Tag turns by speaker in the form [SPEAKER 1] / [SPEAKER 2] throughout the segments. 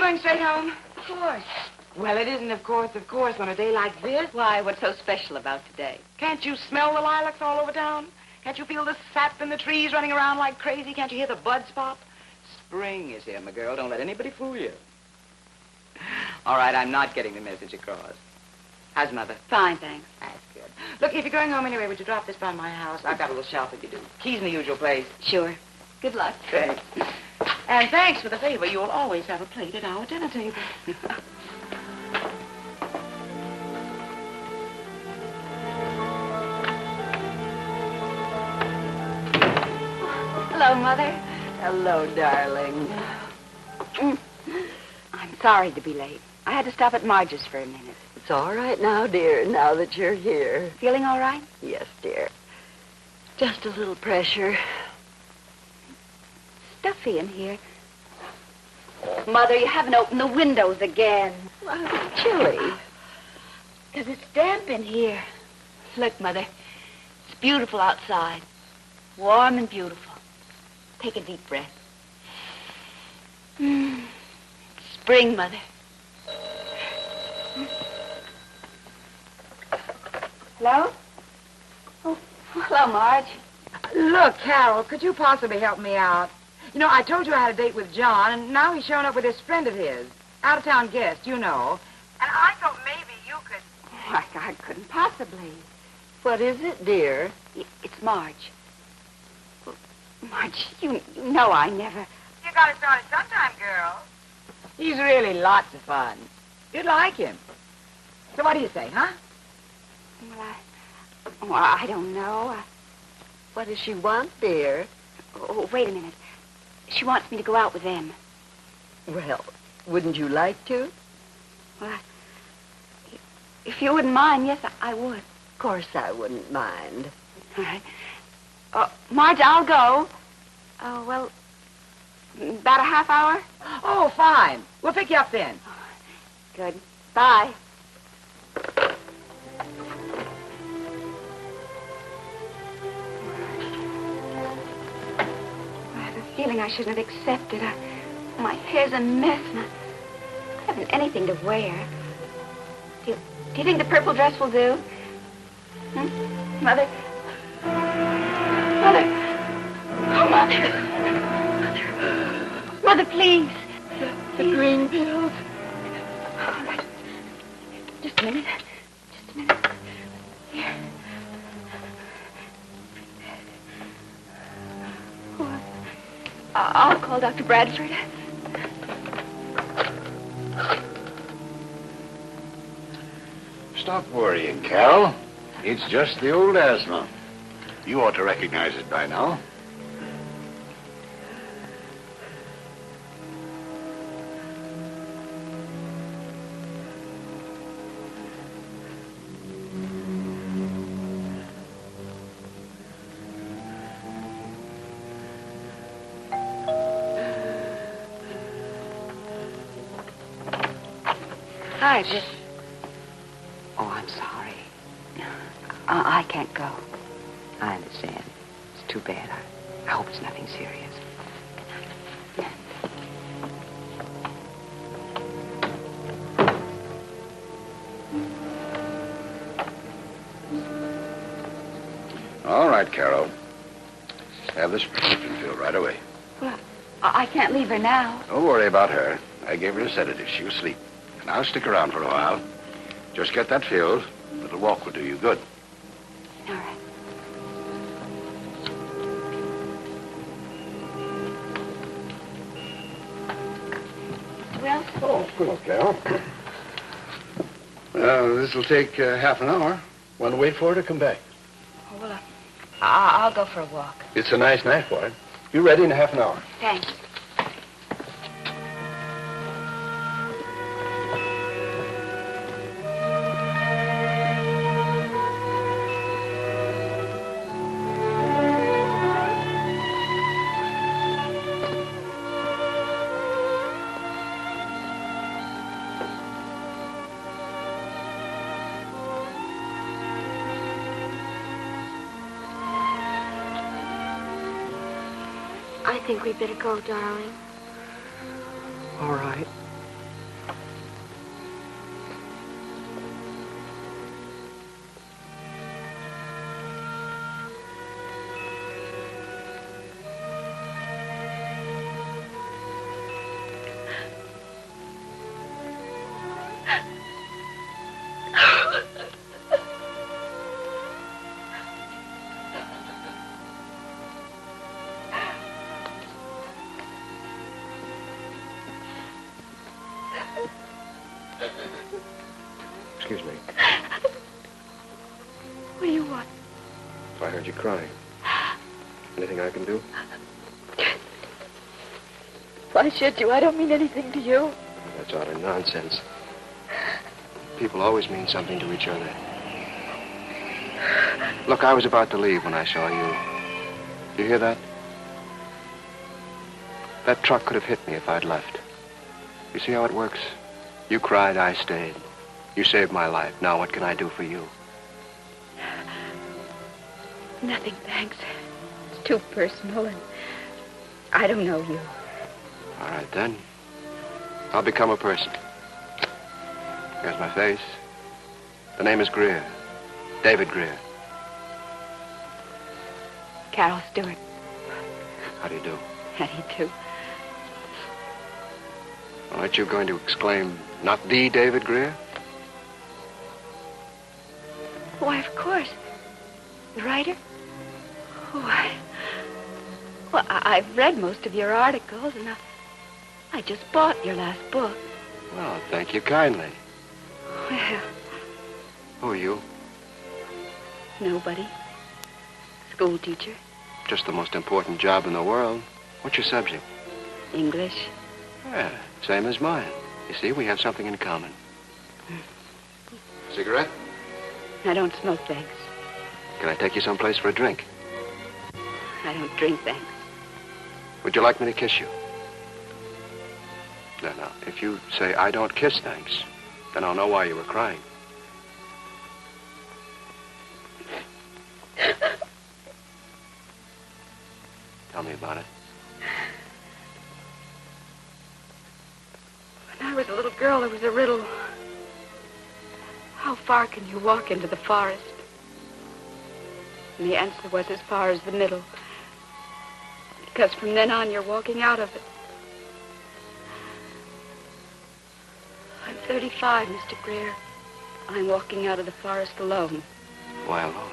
[SPEAKER 1] going straight home?
[SPEAKER 2] Of course.
[SPEAKER 1] Well, it isn't of course, on a day like this.
[SPEAKER 2] Why, what's so special about today?
[SPEAKER 1] Can't you smell the lilacs all over town? Can't you feel the sap in the trees running around like crazy? Can't you hear the buds pop? Spring is here, my girl. Don't let anybody fool you. All right, I'm not getting the message across. How's Mother?
[SPEAKER 2] Fine, thanks.
[SPEAKER 1] That's good. Look, if you're going home anyway, would you drop this by my house? I've got a little shopping to do. Keys in the usual place.
[SPEAKER 2] Sure. Good luck.
[SPEAKER 1] Thanks. And thanks for the favor. You'll always have a plate at our dinner table.
[SPEAKER 2] Hello, Mother.
[SPEAKER 3] Hello, darling.
[SPEAKER 2] I'm sorry to be late. I had to stop at Marge's for a minute.
[SPEAKER 3] It's all right now, dear, now that you're here.
[SPEAKER 2] Feeling all right?
[SPEAKER 3] Yes, dear. Just a little pressure.
[SPEAKER 2] Stuffy in here. Mother, you haven't opened the windows again.
[SPEAKER 3] Well, it's chilly.
[SPEAKER 2] Because it's damp in here. Look, Mother. It's beautiful outside. Warm and beautiful. Take a deep breath. It's spring, Mother. Hello? Oh, hello, Marge.
[SPEAKER 1] Look, Carol, could you possibly help me out? You know, I told you I had a date with John, and now he's showing up with this friend of his. Out-of-town guest, you know. And I thought maybe you could...
[SPEAKER 2] I couldn't possibly.
[SPEAKER 3] What is it, dear?
[SPEAKER 2] It's Marge. Well, Marge, you know I never...
[SPEAKER 1] You got to start it sometime, girl. He's really lots of fun. You'd like him. So what do you say, huh?
[SPEAKER 2] Well, I don't know.
[SPEAKER 3] What does she want, dear?
[SPEAKER 2] Oh, wait a minute. She wants me to go out with them.
[SPEAKER 3] Well, wouldn't you like to?
[SPEAKER 2] Well, if you wouldn't mind, yes, I would.
[SPEAKER 3] Of course I wouldn't mind.
[SPEAKER 2] All right. Marge, I'll go. Oh, well, about a half hour?
[SPEAKER 1] Oh, fine. We'll pick you up then.
[SPEAKER 2] Good. Bye. Feeling I shouldn't have accepted. My hair's a mess, and I haven't anything to wear. Do you think the purple dress will do? Mother? Mother? Oh, Mother! Mother, please!
[SPEAKER 3] The green pills.
[SPEAKER 2] All right. Just a minute. Just a minute. Here. I'll call Dr. Bradford.
[SPEAKER 4] Stop worrying, Carol. It's just the old asthma. You ought to recognize it by now.
[SPEAKER 2] Hi, Dick. Oh, I'm sorry. I can't go.
[SPEAKER 1] I understand. It's too bad. I hope it's nothing serious.
[SPEAKER 4] All right, Carol. Have this prescription filled right away.
[SPEAKER 2] Well, I can't leave her now.
[SPEAKER 4] Don't worry about her. I gave her a sedative. She was asleep. And I'll stick around for a while. Just get that filled. A little walk will do you good.
[SPEAKER 2] All right. Well?
[SPEAKER 4] Oh, hello, Carol. This'll take half an hour. Want to wait for her to come back?
[SPEAKER 2] Oh, well, I'll go for a walk.
[SPEAKER 4] It's a nice night for it. You ready in half an hour?
[SPEAKER 2] Thanks.
[SPEAKER 3] I think we'd better go, darling.
[SPEAKER 5] All right. you crying? Anything I can do?
[SPEAKER 3] Why should you? I don't mean anything to you.
[SPEAKER 5] That's utter nonsense. People always mean something to each other. Look, I was about to leave when I saw you. You hear that? That truck could have hit me if I'd left. You see how it works? You cried, I stayed. You saved my life. Now what can I do for you?
[SPEAKER 2] Nothing, thanks. It's too personal, and I don't know you.
[SPEAKER 5] All right, then. I'll become a person. Here's my face. The name is Greer. David Greer.
[SPEAKER 2] Carol Stewart.
[SPEAKER 5] How do you do?
[SPEAKER 2] How do you do?
[SPEAKER 5] Well, aren't you going to exclaim, not the David Greer?
[SPEAKER 2] Why, of course. The writer? Oh, I've read most of your articles, and I just bought your last book.
[SPEAKER 5] Well, thank you kindly.
[SPEAKER 2] Well,
[SPEAKER 5] Who are you?
[SPEAKER 2] nobody. School teacher.
[SPEAKER 5] Just the most important job in the world. What's your subject?
[SPEAKER 2] English.
[SPEAKER 5] Yeah, same as mine. You see, we have something in common. Cigarette?
[SPEAKER 2] I don't smoke, thanks.
[SPEAKER 5] Can I take you someplace for a drink?
[SPEAKER 2] I don't drink, thanks.
[SPEAKER 5] Would you like me to kiss you? No. If you say, I don't kiss, thanks, then I'll know why you were crying. Tell me about it.
[SPEAKER 2] When I was a little girl, there was a riddle. How far can you walk into the forest? And the answer was as far as the middle. Because from then on, you're walking out of it. I'm 35, Mr. Greer. I'm walking out of the forest alone.
[SPEAKER 5] Why alone?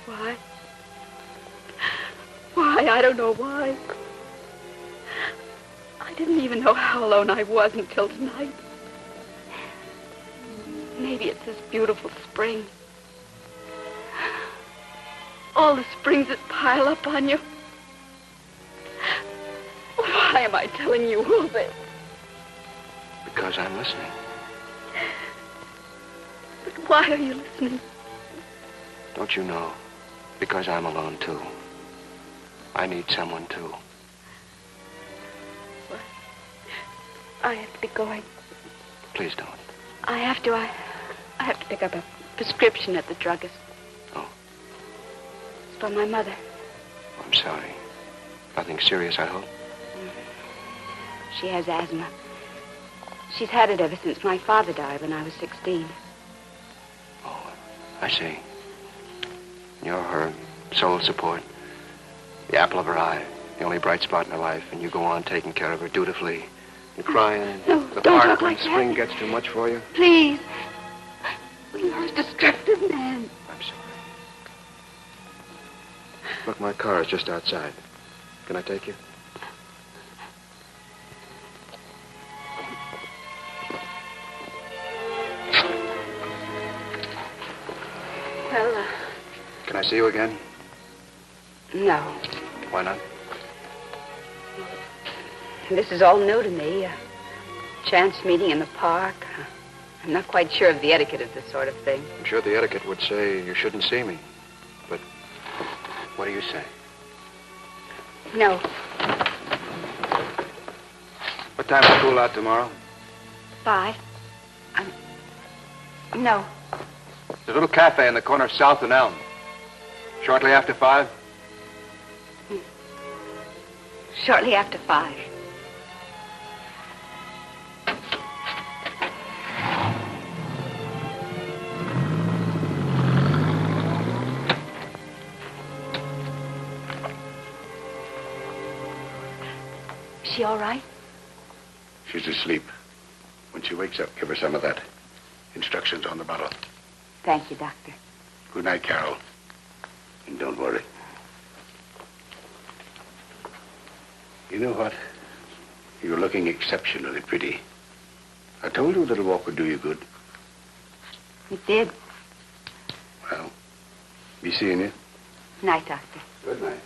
[SPEAKER 2] Why? Why? I don't know why. I didn't even know how alone I was until tonight. Maybe it's this beautiful spring. All the springs that pile up on you. Why am I telling you all this?
[SPEAKER 5] Because I'm listening.
[SPEAKER 2] But why are you listening?
[SPEAKER 5] Don't you know? Because I'm alone, too. I need someone, too.
[SPEAKER 2] Well, I have to be going.
[SPEAKER 5] Please don't.
[SPEAKER 2] I have to pick up a prescription at the druggist.
[SPEAKER 5] Oh.
[SPEAKER 2] It's for my mother.
[SPEAKER 5] I'm sorry. Nothing serious, I hope?
[SPEAKER 2] She has asthma. She's had it ever since my father died when I was 16.
[SPEAKER 5] Oh, I see. You're her sole support. The apple of her eye. The only bright spot in her life. And you go on taking care of her dutifully. And crying.
[SPEAKER 2] No,
[SPEAKER 5] the
[SPEAKER 2] don't
[SPEAKER 5] part
[SPEAKER 2] talk
[SPEAKER 5] when
[SPEAKER 2] like
[SPEAKER 5] spring
[SPEAKER 2] that.
[SPEAKER 5] gets too much for you.
[SPEAKER 2] Please. You're a destructive man.
[SPEAKER 5] I'm sorry. Look, my car is just outside. Can I take you?
[SPEAKER 2] Well,
[SPEAKER 5] Can I see you again?
[SPEAKER 2] no.
[SPEAKER 5] Why not?
[SPEAKER 2] This is all new to me. A chance meeting in the park. I'm not quite sure of the etiquette of this sort of thing.
[SPEAKER 5] I'm sure the etiquette would say you shouldn't see me. But what do you say?
[SPEAKER 2] No.
[SPEAKER 5] What time is school out tomorrow?
[SPEAKER 2] 5. No.
[SPEAKER 5] There's a little cafe in the corner of South and Elm. Shortly after 5?
[SPEAKER 2] Shortly after 5. Is she all right?
[SPEAKER 4] She's asleep. When she wakes up, give her some of that. Instructions on the bottle.
[SPEAKER 2] Thank you, Doctor.
[SPEAKER 4] Good night, Carol. And don't worry. You know what? You're looking exceptionally pretty. I told you that a walk would do you good.
[SPEAKER 2] It did.
[SPEAKER 4] Well, be seeing you.
[SPEAKER 2] Night, Doctor.
[SPEAKER 4] Good night.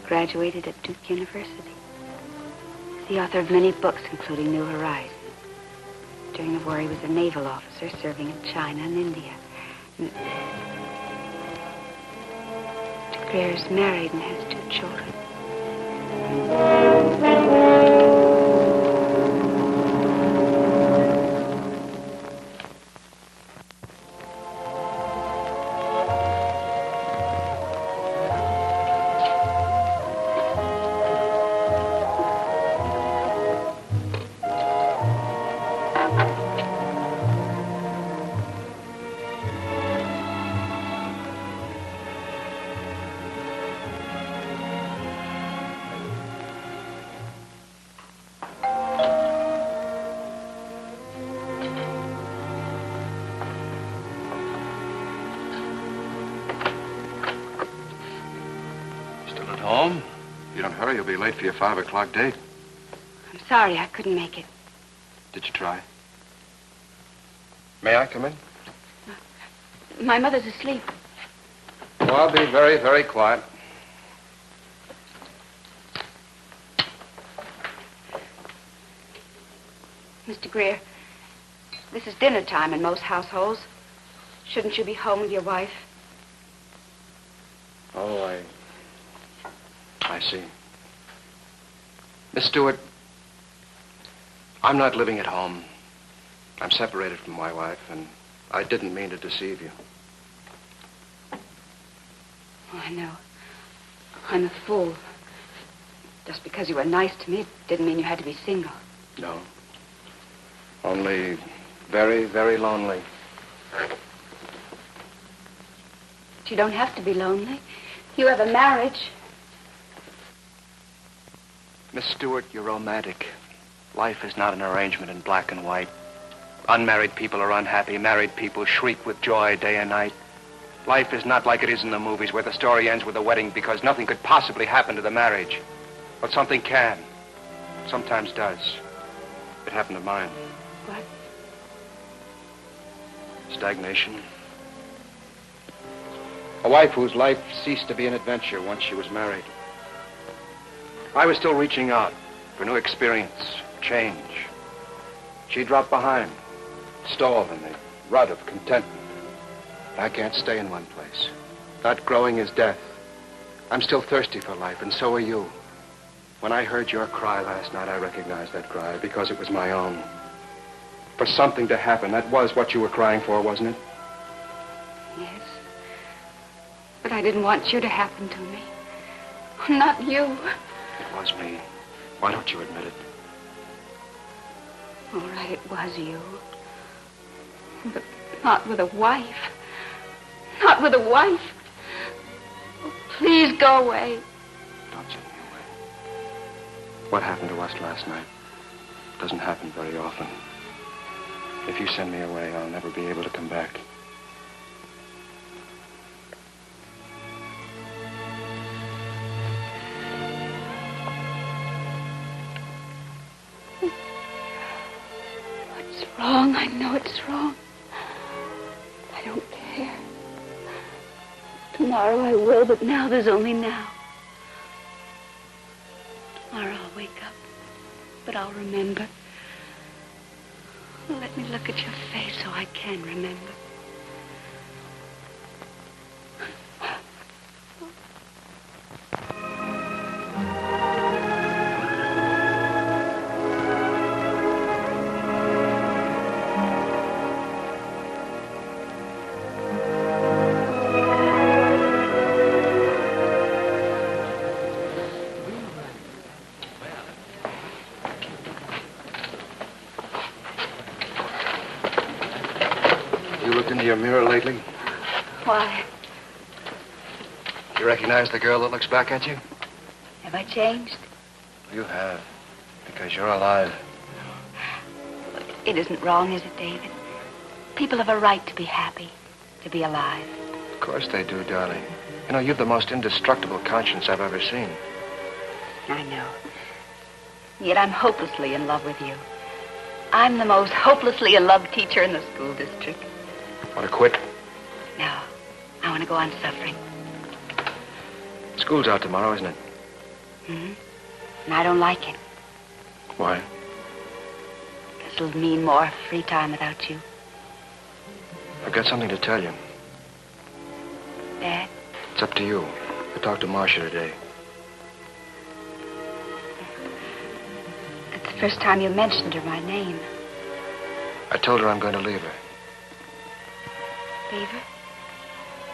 [SPEAKER 2] Graduated at Duke University. He's the author of many books, including New Horizons. During the war, he was a naval officer serving in China and India. Mr. Greer is married and has 2 children.
[SPEAKER 5] Home? If you don't hurry, you'll be late for your 5 o'clock date.
[SPEAKER 2] I'm sorry I couldn't make it.
[SPEAKER 5] Did you try? May I come in?
[SPEAKER 2] My mother's asleep.
[SPEAKER 5] Well, I'll be very, very quiet.
[SPEAKER 2] Mr. Greer, this is dinner time in most households. Shouldn't you be home with your wife?
[SPEAKER 5] Oh, I see. Miss Stewart, I'm not living at home. I'm separated from my wife, and I didn't mean to deceive you.
[SPEAKER 2] Oh, I know. I'm a fool. Just because you were nice to me didn't mean you had to be single.
[SPEAKER 5] No. Only very, very lonely.
[SPEAKER 2] But you don't have to be lonely. You have a marriage.
[SPEAKER 5] Miss Stewart, you're romantic. Life is not an arrangement in black and white. Unmarried people are unhappy. Married people shriek with joy day and night. Life is not like it is in the movies, where the story ends with a wedding because nothing could possibly happen to the marriage. But something can. Sometimes does. It happened to mine.
[SPEAKER 2] What?
[SPEAKER 5] Stagnation. A wife whose life ceased to be an adventure once she was married. I was still reaching out for new experience, change. She dropped behind, stalled in the rut of contentment. I can't stay in one place. Not growing is death. I'm still thirsty for life, and so are you. When I heard your cry last night, I recognized that cry because it was my own. For something to happen. That was what you were crying for, wasn't it?
[SPEAKER 2] Yes. But I didn't want you to happen to me. Not you.
[SPEAKER 5] It was me. Why don't you admit it?
[SPEAKER 2] All right, it was you. But not with a wife. Not with a wife. Oh, please go away.
[SPEAKER 5] Don't send me away. What happened to us last night doesn't happen very often. If you send me away, I'll never be able to come back.
[SPEAKER 2] It's wrong. I know it's wrong. I don't care. Tomorrow I will, but now there's only now. Tomorrow I'll wake up, but I'll remember. Let me look at your face so I can remember.
[SPEAKER 5] Your mirror lately?
[SPEAKER 2] Why?
[SPEAKER 5] You recognize the girl that looks back at you?
[SPEAKER 2] Have I changed?
[SPEAKER 5] You have. Because you're alive.
[SPEAKER 2] It isn't wrong, is it, David? People have a right to be happy, to be alive.
[SPEAKER 5] Of course they do, darling. You know, you've the most indestructible conscience I've ever seen.
[SPEAKER 2] I know. Yet I'm hopelessly in love with you. I'm the most hopelessly in love teacher in the school district.
[SPEAKER 5] Want to quit?
[SPEAKER 2] No, I want to go on suffering.
[SPEAKER 5] School's out tomorrow, isn't it?
[SPEAKER 2] Mm-hmm. And I don't like it.
[SPEAKER 5] Why?
[SPEAKER 2] Because it'll mean more free time without you.
[SPEAKER 5] I've got something to tell you.
[SPEAKER 2] Dad?
[SPEAKER 5] It's up to you. I talked to Marcia today.
[SPEAKER 2] It's the first time you mentioned her by name.
[SPEAKER 5] I told her I'm going to leave her.
[SPEAKER 2] Leave her?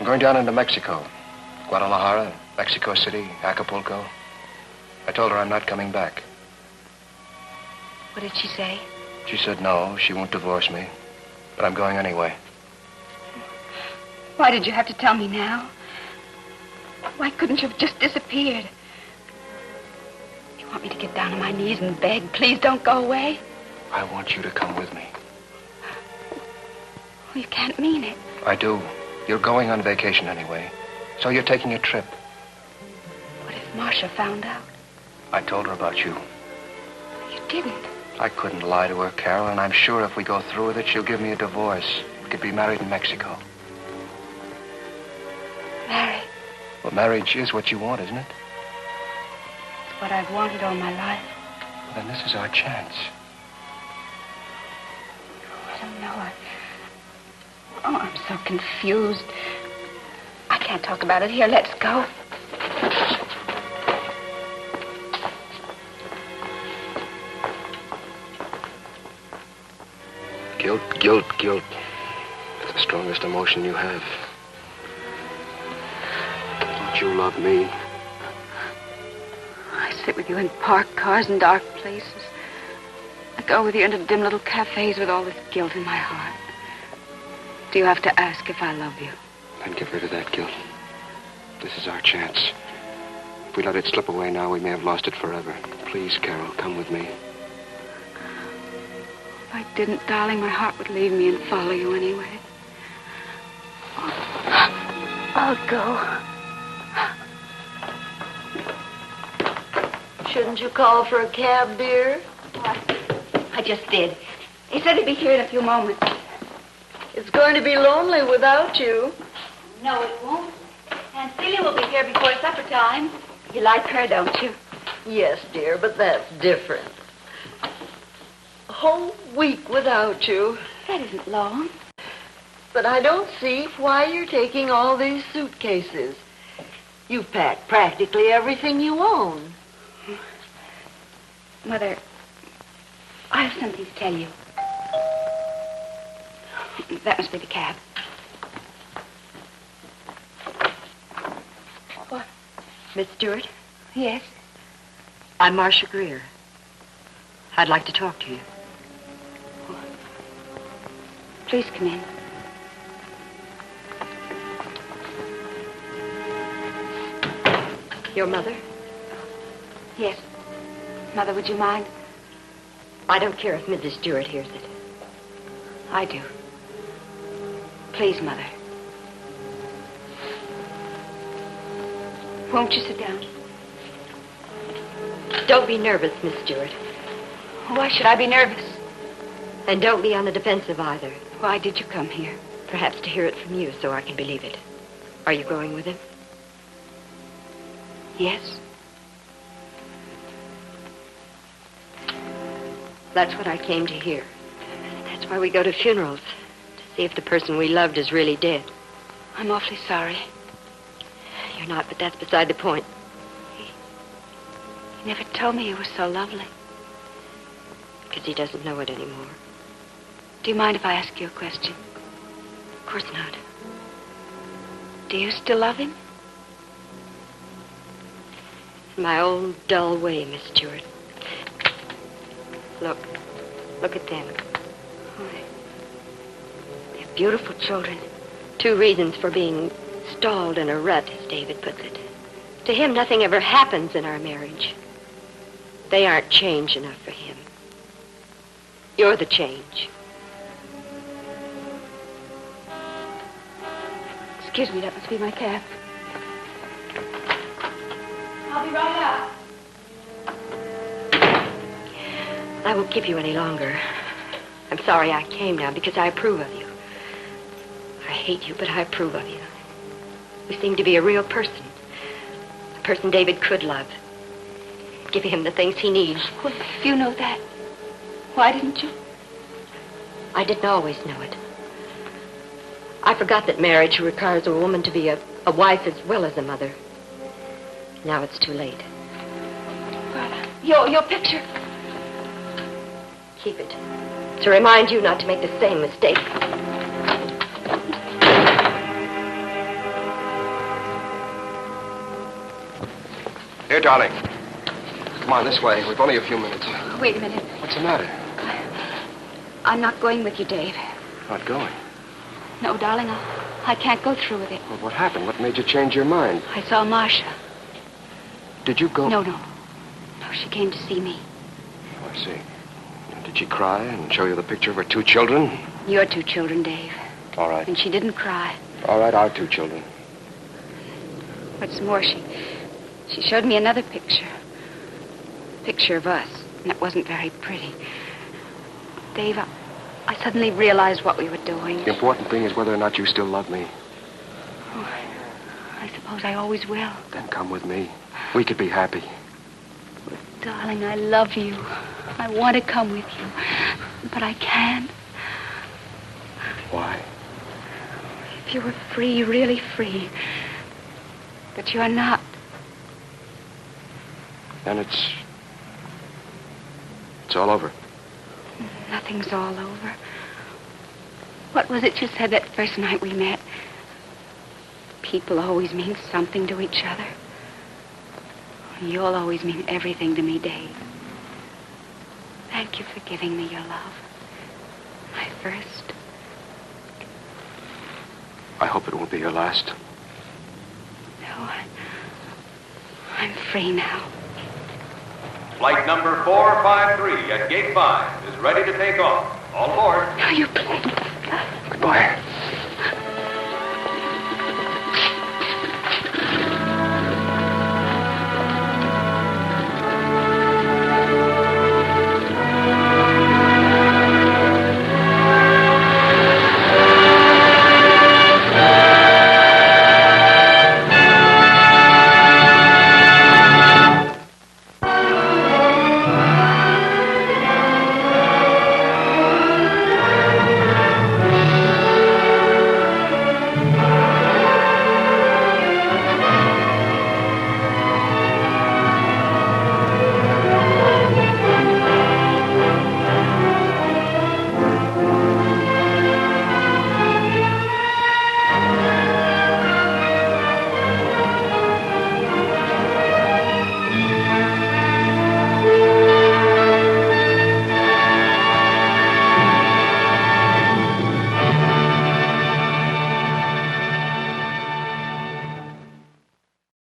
[SPEAKER 5] I'm going down into Mexico. Guadalajara, Mexico City, Acapulco. I told her I'm not coming back.
[SPEAKER 2] What did she say?
[SPEAKER 5] She said no, she won't divorce me. But I'm going anyway.
[SPEAKER 2] Why did you have to tell me now? Why couldn't you have just disappeared? You want me to get down on my knees and beg, please don't go away?
[SPEAKER 5] I want you to come with me.
[SPEAKER 2] Oh, you can't mean it.
[SPEAKER 5] I do. You're going on vacation anyway. So you're taking a trip.
[SPEAKER 2] What if Marcia found out?
[SPEAKER 5] I told her about you.
[SPEAKER 2] You didn't.
[SPEAKER 5] I couldn't lie to her, Carol, and I'm sure if we go through with it, she'll give me a divorce. We could be married in Mexico.
[SPEAKER 2] Married?
[SPEAKER 5] Well, marriage is what you want, isn't it?
[SPEAKER 2] It's what I've wanted all my life.
[SPEAKER 5] Well, then this is our chance.
[SPEAKER 2] I don't know. I'm so confused. I can't talk about it here. Let's go.
[SPEAKER 5] Guilt, guilt, guilt. It's the strongest emotion you have. Don't you love me?
[SPEAKER 2] I sit with you in parked cars and dark places. I go with you into dim little cafes with all this guilt in my heart. Do you have to ask if I love you?
[SPEAKER 5] Then get rid of that guilt. This is our chance. If we let it slip away now, we may have lost it forever. Please, Carol, come with me.
[SPEAKER 2] If I didn't, darling, my heart would leave me and follow you anyway. I'll go.
[SPEAKER 3] Shouldn't you call for a cab, dear?
[SPEAKER 2] I just did. He said he'd be here in a few moments.
[SPEAKER 3] It's going to be lonely without you.
[SPEAKER 2] No, it won't. Aunt Celia will be here before supper time. You like her, don't you?
[SPEAKER 3] Yes, dear, but that's different. A whole week without you.
[SPEAKER 2] That isn't long.
[SPEAKER 3] But I don't see why you're taking all these suitcases. You've packed practically everything you own.
[SPEAKER 2] Mother, I have something to tell you. That must be the cab. What?
[SPEAKER 6] Miss Stewart,
[SPEAKER 2] Yes?
[SPEAKER 6] I'm Marcia Greer. I'd like to talk to you.
[SPEAKER 2] Please come in.
[SPEAKER 6] Your mother?
[SPEAKER 2] Yes. Mother, would you mind?
[SPEAKER 6] I don't care if Mrs. Stewart hears it.
[SPEAKER 2] I do. Please, Mother. Won't you sit down?
[SPEAKER 6] Don't be nervous, Miss Stewart.
[SPEAKER 2] Why should I be nervous?
[SPEAKER 6] And don't be on the defensive either.
[SPEAKER 2] Why did you come here?
[SPEAKER 6] Perhaps to hear it from you so I can believe it. Are you going with him?
[SPEAKER 2] Yes.
[SPEAKER 6] That's what I came to hear. That's why we go to funerals. To see if the person we loved is really dead.
[SPEAKER 2] I'm awfully sorry.
[SPEAKER 6] You're not, but that's beside the point.
[SPEAKER 2] He never told me you were so lovely.
[SPEAKER 6] Because he doesn't know it anymore.
[SPEAKER 2] Do you mind if I ask you a question?
[SPEAKER 6] Of course not.
[SPEAKER 2] Do you still love him?
[SPEAKER 6] In my own dull way, Miss Stewart. Look. Look at them.
[SPEAKER 2] Oh, they're beautiful children.
[SPEAKER 6] 2 reasons for being stalled in a rut, as David puts it. To him, nothing ever happens in our marriage. They aren't change enough for him. You're the change.
[SPEAKER 2] Excuse me, that must be my cab. I'll be right out.
[SPEAKER 6] I won't keep you any longer. I'm sorry I came now because I approve of you. I hate you, but I approve of you. You seem to be a real person. A person David could love. Give him the things he needs.
[SPEAKER 2] Well, if you know that, why didn't you?
[SPEAKER 6] I didn't always know it. I forgot that marriage requires a woman to be a wife as well as a mother. Now it's too late.
[SPEAKER 2] Well, your picture.
[SPEAKER 6] Keep it. To remind you not to make the same mistake.
[SPEAKER 5] Here, darling. Come on, this way. We've only a few minutes.
[SPEAKER 2] Wait a minute.
[SPEAKER 5] What's the matter?
[SPEAKER 2] I'm not going with you, Dave.
[SPEAKER 5] Not going.
[SPEAKER 2] No, darling, I can't go through with it.
[SPEAKER 5] Well, what happened? What made you change your mind?
[SPEAKER 2] I saw Marcia.
[SPEAKER 5] Did you go?
[SPEAKER 2] No. No, she came to see me.
[SPEAKER 5] Oh, I see. Did she cry and show you the picture of her 2 children?
[SPEAKER 2] Your 2 children, Dave.
[SPEAKER 5] All right.
[SPEAKER 2] And she didn't cry.
[SPEAKER 5] All right, our 2 children.
[SPEAKER 2] What's more, she showed me another picture. A picture of us. And it wasn't very pretty. Dave, I suddenly realized what we were doing.
[SPEAKER 5] The important thing is whether or not you still love me.
[SPEAKER 2] Oh, I suppose I always will.
[SPEAKER 5] Then come with me. We could be happy.
[SPEAKER 2] Darling, I love you. I want to come with you. But I can't.
[SPEAKER 5] Why?
[SPEAKER 2] If you were free, really free. But you're not.
[SPEAKER 5] Then it's all over.
[SPEAKER 2] Nothing's all over. What was it you said that first night we met? People always mean something to each other. You'll always mean everything to me, Dave. Thank you for giving me your love. My first.
[SPEAKER 5] I hope it won't be your last.
[SPEAKER 2] No, I'm free now.
[SPEAKER 7] Flight number 453 at Gate 5 is ready to take off. All aboard.
[SPEAKER 2] No, you please.
[SPEAKER 5] Goodbye.